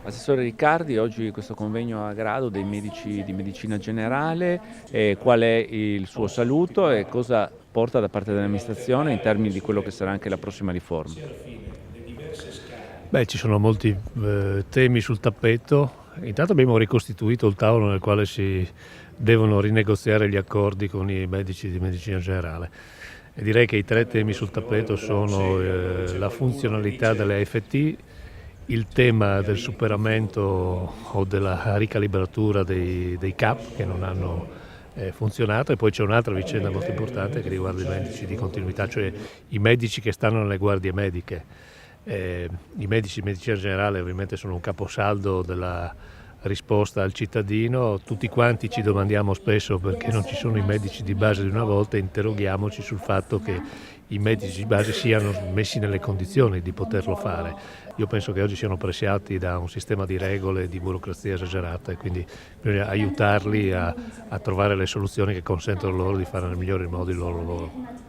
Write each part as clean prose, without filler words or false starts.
Assessore Riccardi, oggi questo convegno a Grado dei medici di medicina generale, qual è il suo saluto e cosa porta da parte dell'amministrazione in termini di quello che sarà anche la prossima riforma? Beh, ci sono molti temi sul tappeto. Intanto abbiamo ricostituito il tavolo nel quale si devono rinegoziare gli accordi con i medici di medicina generale. E direi che i tre temi sul tappeto sono la funzionalità delle AFT, il tema del superamento o della ricalibratura dei CAP che non hanno funzionato, e poi c'è un'altra vicenda molto importante che riguarda i medici di continuità, cioè i medici che stanno nelle guardie mediche. I medici di medicina generale ovviamente sono un caposaldo della risposta al cittadino. Tutti quanti ci domandiamo spesso perché non ci sono i medici di base di una volta, e interroghiamoci sul fatto che i medici di base siano messi nelle condizioni di poterlo fare. Io penso che oggi siano pressiati da un sistema di regole e di burocrazia esagerata, e quindi bisogna aiutarli a trovare le soluzioni che consentono loro di fare nel migliore modo il loro lavoro.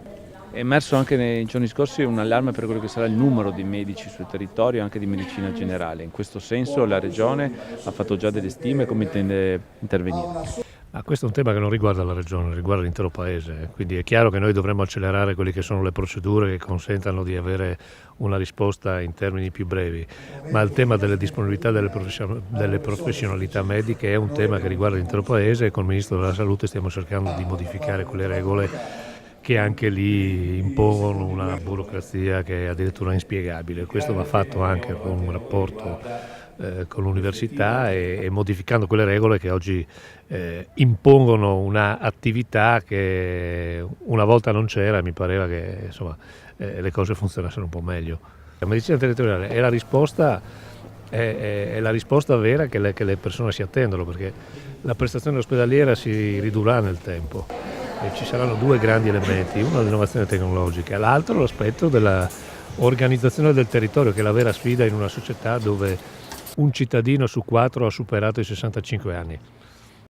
È emerso anche nei giorni scorsi un allarme per quello che sarà il numero di medici sul territorio, anche di medicina generale. In questo senso la Regione ha fatto già delle stime, come intende intervenire? Questo è un tema che non riguarda la Regione, riguarda l'intero Paese, quindi è chiaro che noi dovremmo accelerare quelle che sono le procedure che consentano di avere una risposta in termini più brevi, ma il tema delle disponibilità delle professionalità mediche è un tema che riguarda l'intero Paese, e col Ministro della Salute stiamo cercando di modificare quelle regole che anche lì impongono una burocrazia che è addirittura inspiegabile. Questo va fatto anche con un rapporto con l'università, e modificando quelle regole che oggi impongono un'attività che una volta non c'era, e mi pareva che insomma, le cose funzionassero un po' meglio. La medicina territoriale è la risposta, è la risposta vera che le persone si attendono, perché la prestazione ospedaliera si ridurrà nel tempo e ci saranno due grandi elementi: uno l'innovazione tecnologica, l'altro l'aspetto della organizzazione del territorio, che è la vera sfida in una società dove un cittadino su 4 ha superato i 65 anni.